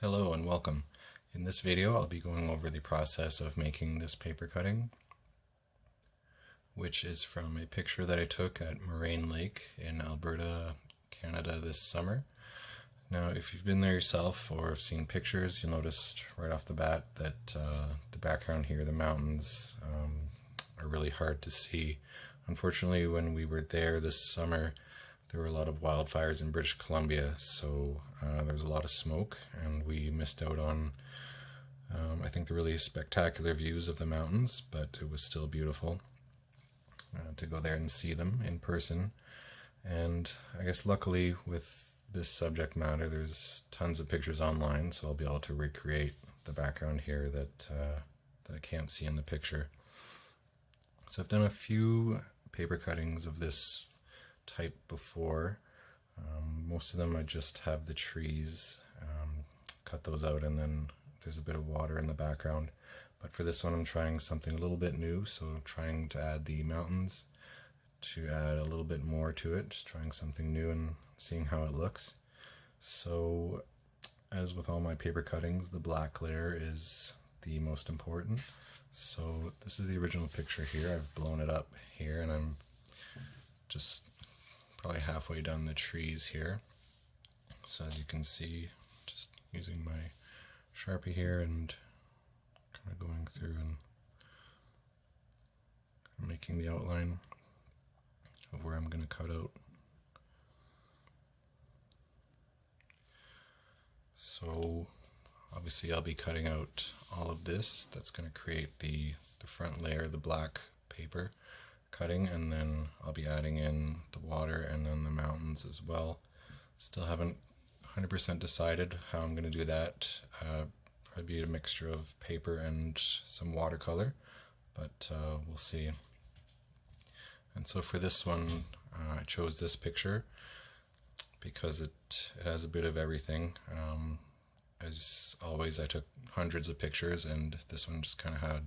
Hello and welcome. In this video I'll be going over the process of making this paper cutting, which is from a picture that I took at Moraine Lake in Alberta, Canada this summer. Now if you've been there yourself or have seen pictures, you'll notice right off the bat that the background here, the mountains, are really hard to see. Unfortunately, when we were there this summer, there were a lot of wildfires in British Columbia, so there was a lot of smoke, and we missed out on, I think, the really spectacular views of the mountains, but it was still beautiful to go there and see them in person. And I guess luckily with this subject matter, there's tons of pictures online, so I'll be able to recreate the background here that I can't see in the picture. So I've done a few paper cuttings of this type before. Most of them I just have the trees, cut those out, and then there's a bit of water in the background. But for this one I'm trying something a little bit new, so trying to add the mountains, to add a little bit more to it, just trying something new and seeing how it looks. So as with all my paper cuttings, the black layer is the most important. So this is the original picture here. I've blown it up here and I'm just probably halfway done the trees here. So as you can see, just using my Sharpie here and kind of going through and making the outline of where I'm going to cut out. So obviously I'll be cutting out all of this. That's going to create the front layer, the black paper cutting, and then I'll be adding in the water and then the mountains as well. Still haven't 100% decided how I'm going to do that. Probably be a mixture of paper and some watercolor, but we'll see. And so for this one, I chose this picture because it has a bit of everything. As always, I took hundreds of pictures, and this one just kind of had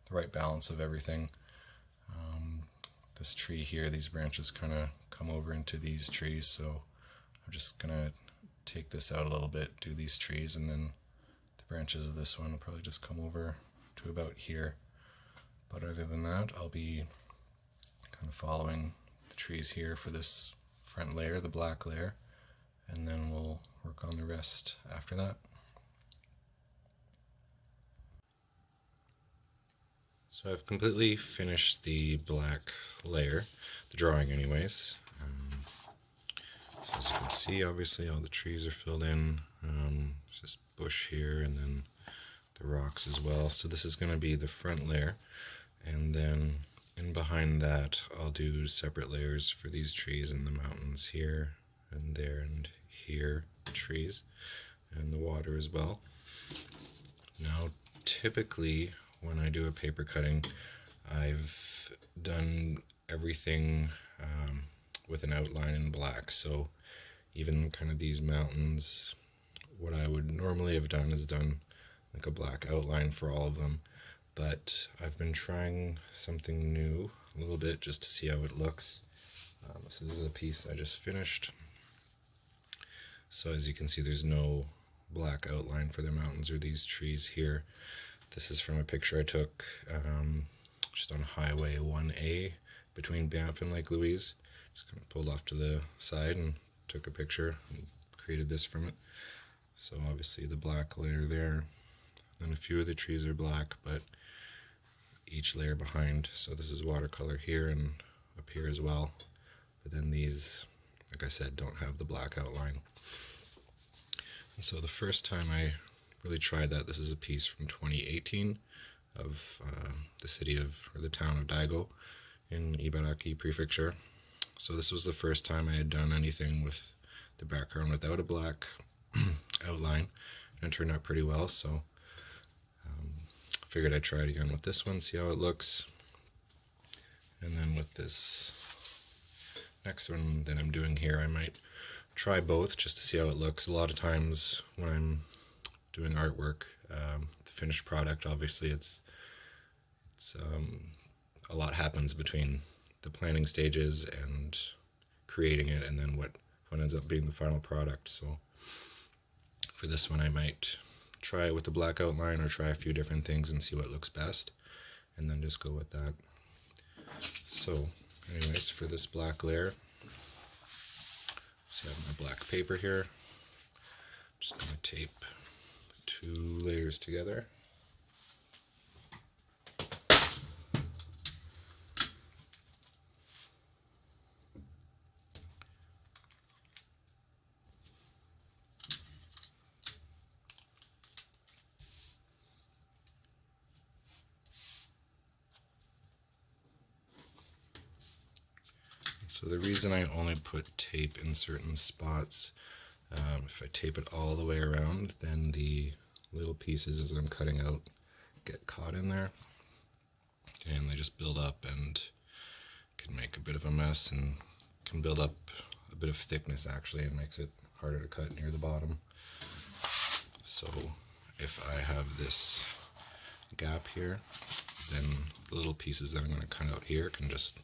the right balance of everything. This tree here, these branches kind of come over into these trees, so I'm just gonna take this out a little bit, do these trees, and then the branches of this one will probably just come over to about here. But other than that, I'll be kind of following the trees here for this front layer, the black layer, and then we'll work on the rest after that. So I've completely finished the black layer, the drawing anyways. So as you can see, obviously all the trees are filled in. There's this bush here and then the rocks as well. So this is going to be the front layer, and then in behind that I'll do separate layers for these trees and the mountains here and there and here, the trees, and the water as well. Now typically when I do a paper cutting, I've done everything with an outline in black. So even kind of these mountains, what I would normally have done is done like a black outline for all of them. But I've been trying something new a little bit just to see how it looks. This is a piece I just finished. So as you can see, there's no black outline for the mountains or these trees here. This is from a picture I took just on Highway 1A between Banff and Lake Louise. Just kind of pulled off to the side and took a picture and created this from it. So obviously the black layer there, and a few of the trees are black, but each layer behind. So this is watercolor here and up here as well. But then these, like I said, don't have the black outline. And so the first time I really tried that, this is a piece from 2018 of the city of, or the town of Daigo in Ibaraki Prefecture. So this was the first time I had done anything with the background without a black outline, and it turned out pretty well. So I figured I'd try it again with this one, see how it looks. And then with this next one that I'm doing here, I might try both just to see how it looks. A lot of times when I'm doing artwork, the finished product, obviously it's a lot happens between the planning stages and creating it and then what ends up being the final product. So For this one I might try with the black outline or try a few different things and see what looks best, and then just go with that. So anyways, for this black layer, so I have my black paper here. Just going to tape 2 layers together. So the reason I only put tape in certain spots, if I tape it all the way around, then the little pieces as I'm cutting out get caught in there, and they just build up and can make a bit of a mess and can build up a bit of thickness actually, and makes it harder to cut near the bottom. So if I have this gap here, then the little pieces that I'm going to cut out here can just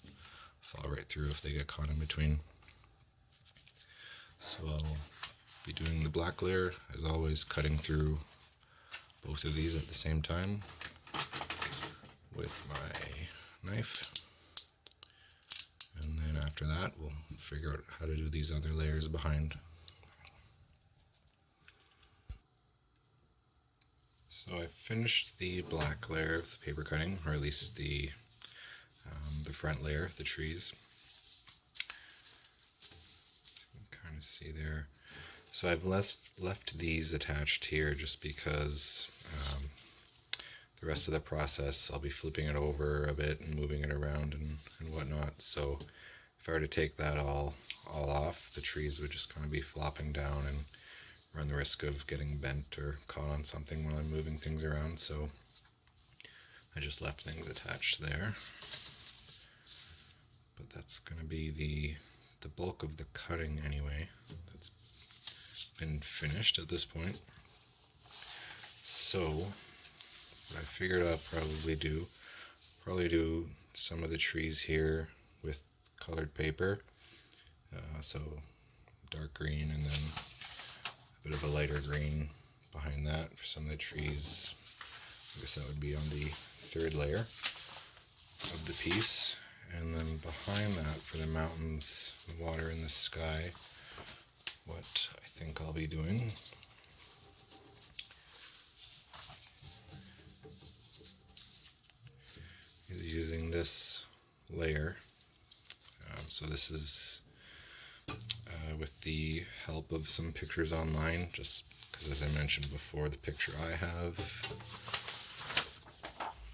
fall right through if they get caught in between. So I'll be doing the black layer, as always, cutting through both of these at the same time with my knife. And then after that, we'll figure out how to do these other layers behind. So I finished the black layer of the paper cutting, or at least the front layer, the trees. So you can kind of see there. So I've left these attached here just because the rest of the process I'll be flipping it over a bit and moving it around and whatnot. So if I were to take that all off, the trees would just kind of be flopping down and run the risk of getting bent or caught on something while I'm moving things around. So I just left things attached there. But that's going to be the bulk of the cutting anyway. That's been finished at this point. So what I figured I'll probably do some of the trees here with colored paper. So dark green and then a bit of a lighter green behind that for some of the trees. I guess that would be on the 3rd layer of the piece. And then behind that, for the mountains, the water, and the sky, what I think I'll be doing is using this layer. So this is with the help of some pictures online, just because, as I mentioned before, the picture I have,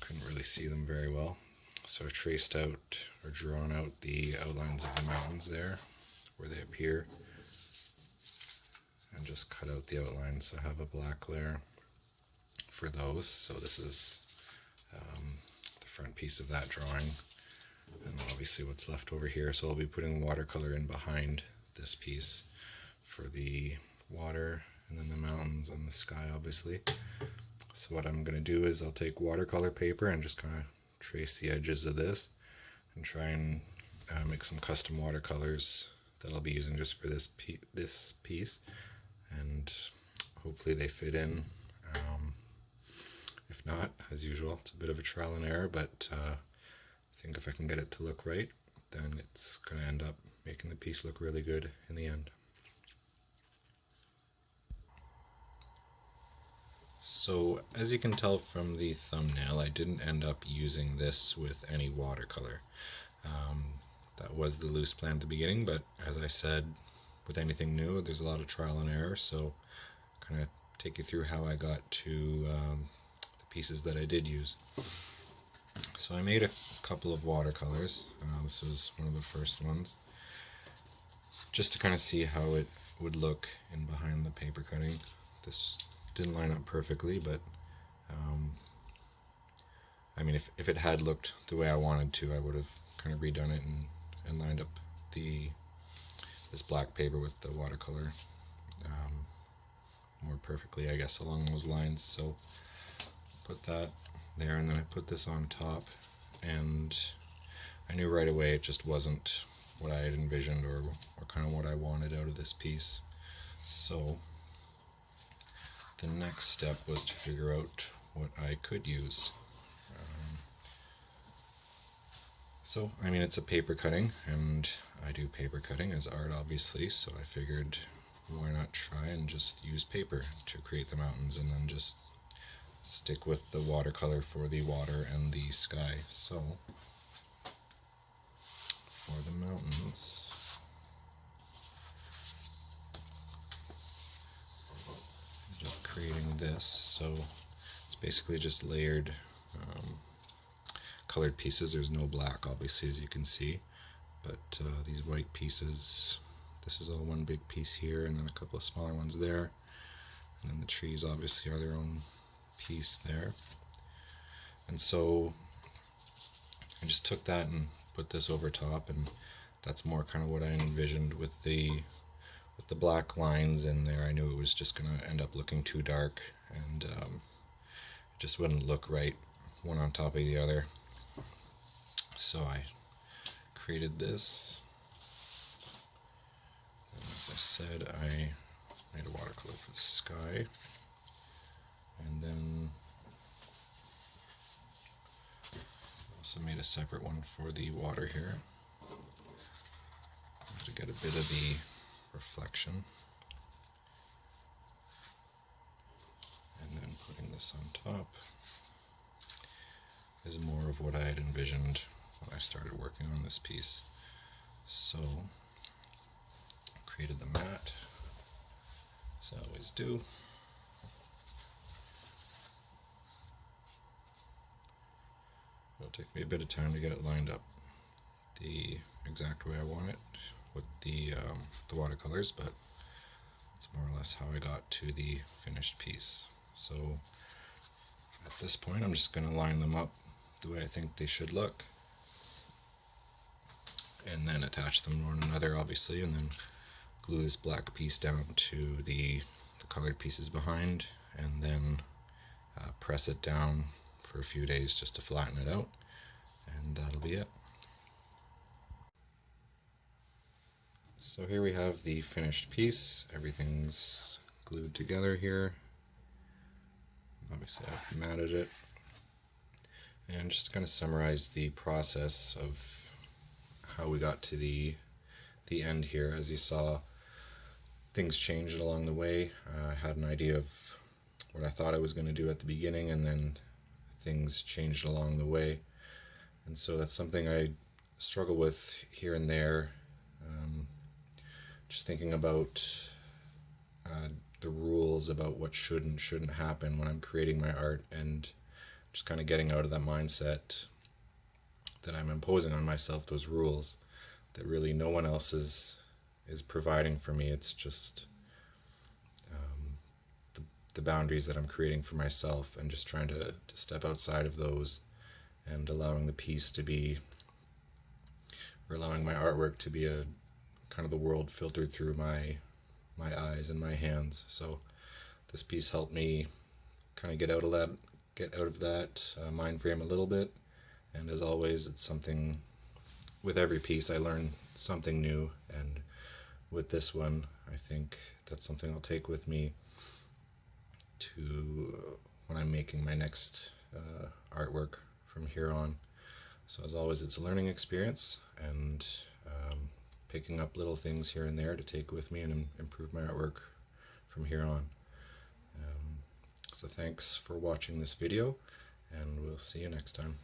couldn't really see them very well. So I've traced out or drawn out the outlines of the mountains there where they appear, and just cut out the outlines. So I have a black layer for those. So this is the front piece of that drawing, and obviously what's left over here. So I'll be putting watercolor in behind this piece for the water, and then the mountains and the sky, obviously. So what I'm going to do is I'll take watercolor paper and just kind of trace the edges of this and try and make some custom watercolors that I'll be using just for this piece, and hopefully they fit in. If not, as usual, it's a bit of a trial and error, but I think if I can get it to look right, then it's going to end up making the piece look really good in the end. So as you can tell from the thumbnail, I didn't end up using this with any watercolor. That was the loose plan at the beginning, but as I said, with anything new, there's a lot of trial and error, so kind of take you through how I got to the pieces that I did use. So I made a couple of watercolors. This was one of the first ones, just to kind of see how it would look in behind the paper cutting. This didn't line up perfectly, but I mean, if it had looked the way I wanted to, I would have kind of redone it and lined up this black paper with the watercolor more perfectly, I guess, along those lines. So put that there, and then I put this on top, and I knew right away it just wasn't what I had envisioned or kind of what I wanted out of this piece. So the next step was to figure out what I could use. So, I mean, it's a paper cutting, and I do paper cutting as art, obviously, so I figured why not try and just use paper to create the mountains and then just stick with the watercolor for the water and the sky. So, for the mountains, I ended up creating this. So, it's basically just layered colored pieces. There's no black, obviously, as you can see, but these white pieces, this is all one big piece here, and then a couple of smaller ones there, and then the trees obviously are their own piece there. And so I just took that and put this over top, and that's more kind of what I envisioned with the black lines in there. I knew it was just going to end up looking too dark, and it just wouldn't look right one on top of the other. So I created this, and as I said, I made a watercolor for the sky, and then also made a separate one for the water here to get a bit of the reflection, and then putting this on top is more of what I had envisioned when I started working on this piece. So, created the mat, as I always do. It'll take me a bit of time to get it lined up the exact way I want it with the watercolors, but it's more or less how I got to the finished piece. So at this point, I'm just going to line them up the way I think they should look, and then attach them to one another, obviously, and then glue this black piece down to the colored pieces behind, and then press it down for a few days just to flatten it out, and that'll be it. So here we have the finished piece. Everything's glued together here. Obviously I've matted it. And just to kind of summarize the process of how we got to the end here. As you saw, things changed along the way. I had an idea of what I thought I was going to do at the beginning, and then things changed along the way. And so that's something I struggle with here and there. Just thinking about the rules about what should and shouldn't happen when I'm creating my art, and just kind of getting out of that mindset that I'm imposing on myself those rules that really no one else is providing for me. It's just the boundaries that I'm creating for myself, and just trying to step outside of those, and allowing the piece to be, or allowing my artwork to be a kind of the world filtered through my eyes and my hands. So this piece helped me kind of get out of that mind frame a little bit. And as always, it's something, with every piece I learn something new, and with this one I think that's something I'll take with me to when I'm making my next artwork from here on. So as always, it's a learning experience, and picking up little things here and there to take with me and improve my artwork from here on. So thanks for watching this video, and we'll see you next time.